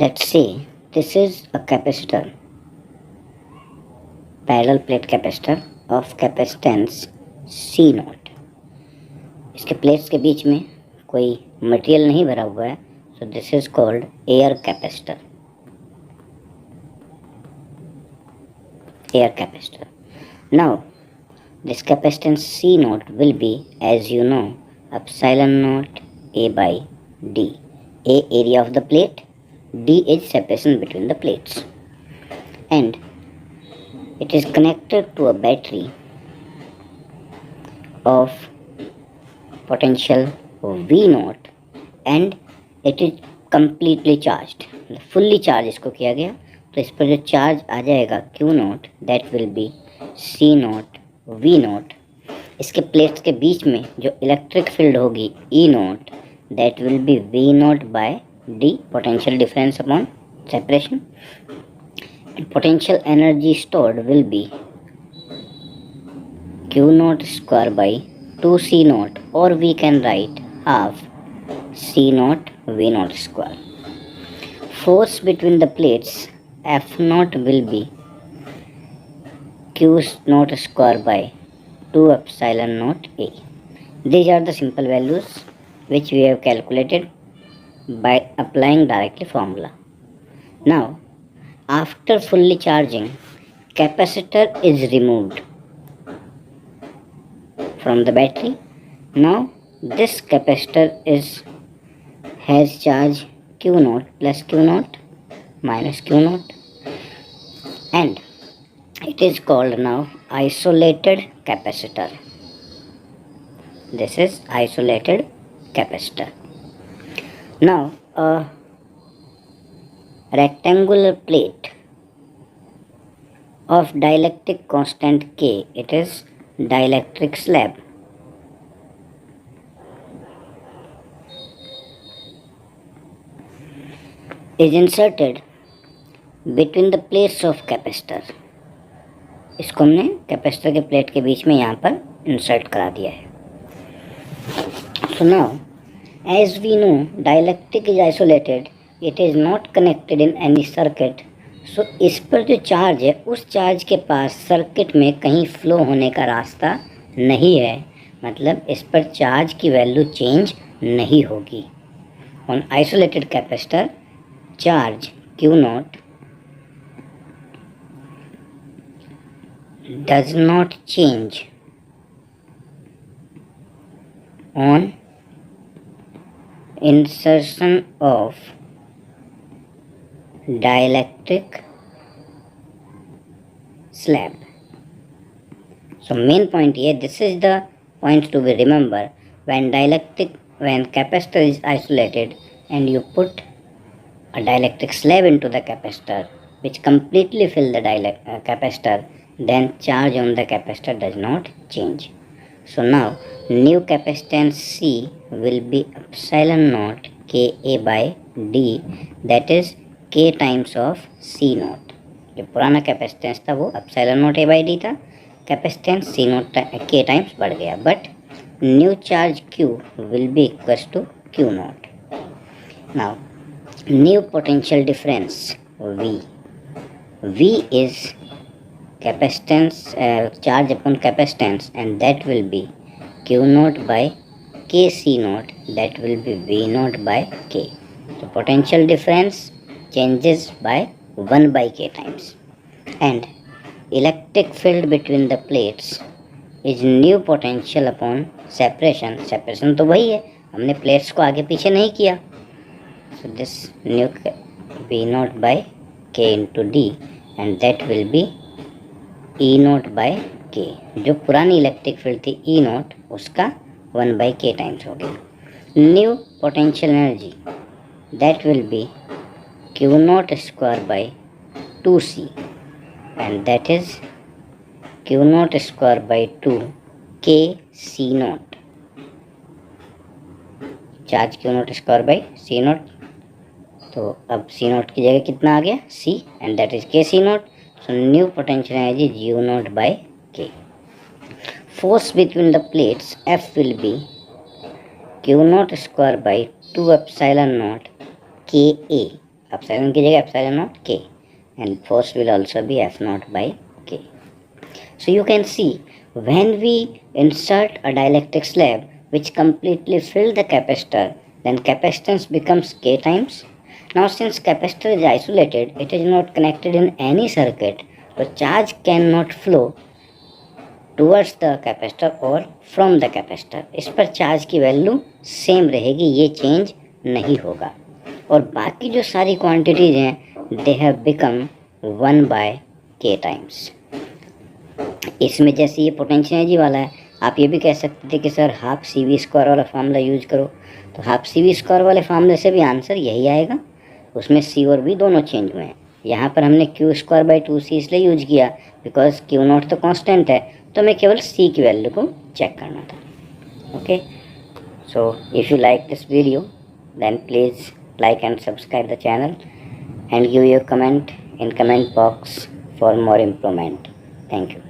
Let's say this is a capacitor, parallel plate capacitor of capacitance C not. इसके plates के बीच में कोई material नहीं भरा हुआ है, so this is called air capacitor. Air capacitor. Now this capacitance C naught will be, as you know, epsilon naught A by D. A area of the plate, D is separation between the plates, and it is connected to a battery of potential V naught and it is completely charged. Fully charged इसको किया गया, तो इस पर जो charge आ जाएगा Q naught, that will be C naught V naught. इसके plates के बीच में जो इलेक्ट्रिक फील्ड होगी E naught, that will be V naught by D, potential difference upon separation. And potential energy stored will be Q naught square by 2C naught, or we can write half C naught V naught square. Force between the plates F naught will be Q naught square by 2 epsilon naught A. These are the simple values which we have calculated by applying directly formula. Now, after fully charging, capacitor is removed from the battery. Now, this capacitor has charge Q naught plus Q naught minus Q naught, and it is called now isolated capacitor. This is isolated capacitor. Now, a rectangular plate of dielectric constant K, it is dielectric slab. Is inserted between the plates of capacitor. इसको हमने capacitor के plate के बीच में यहाँ पर insert करा दिया है. So now, as we know, dielectric is isolated. It is not connected in any circuit. So इस पर जो चार्ज है, उस चार्ज के पास सर्किट में कहीं फ्लो होने का रास्ता नहीं है. मतलब इस पर चार्ज की वैल्यू चेंज नहीं होगी. On isolated capacitor, charge Q naught does not change on insertion of dielectric slab. So main point here, this is the point to be remember. When capacitor is isolated and you put a dielectric slab into the capacitor which completely fill the capacitor, then charge on the capacitor does not change. So now new capacitance C will be epsilon naught Ka by D, that is K times of C naught. जो पुराना capacitance था वो epsilon naught A by D था, capacitance C naught K times बढ़ गया, but new charge Q will be equals to Q naught. Now new potential difference V is capacitance, charge upon capacitance, and that will be Q naught by Kc naught, that will be V naught by K. So potential difference changes by 1 by K times, and electric field between the plates is new potential upon separation. Separation तो वही है, हमने plates को आगे पीछे नहीं किया. So this new V naught by K into D, and that will be E naught by K. जो पुरानी इलेक्ट्रिक फील्ड थी E naught, उसका 1 by K टाइम्स हो गया. New potential energy, that will be Q naught square by 2C, and that is Q naught square by 2 K C naught. Charge Q naught square by C naught, तो अब C naught की जगह कितना आ गया C, and that is K C naught. So new potential energy is U naught by K. Force between the plates F will be Q naught square by 2 epsilon naught Ka epsilon की जगह epsilon naught k, and force will also be F naught by k. So you can see, when we insert a dielectric slab which completely fill the capacitor, then capacitance becomes k times. Now since capacitor is isolated, it is not connected in any circuit, so charge cannot flow towards the capacitor or from the capacitor. इस पर charge की value same रहेगी, ये change नहीं होगा। और बाकी जो सारी क्वांटिटीज हैं they have become 1 by k times. इसमें जैसे ये पोटेंशियल एनर्जी वाला है, आप ये भी कह सकते थे कि sir half C V square वाला फार्मूला यूज करो, तो हाफ सी वी स्क्वायर वाले फार्मूले से भी आंसर यही आएगा। उसमें सी और वी दोनों चेंज हुए हैं। यहाँ पर हमने क्यू स्क्वायर बाई 2c इसलिए यूज किया बिकॉज क्यू नॉट तो कांस्टेंट है, तो हमें केवल सी की वैल्यू को चेक करना था। Okay, so if you like this video then please like and subscribe the channel and give your comment in comment box for more improvement. Thank you.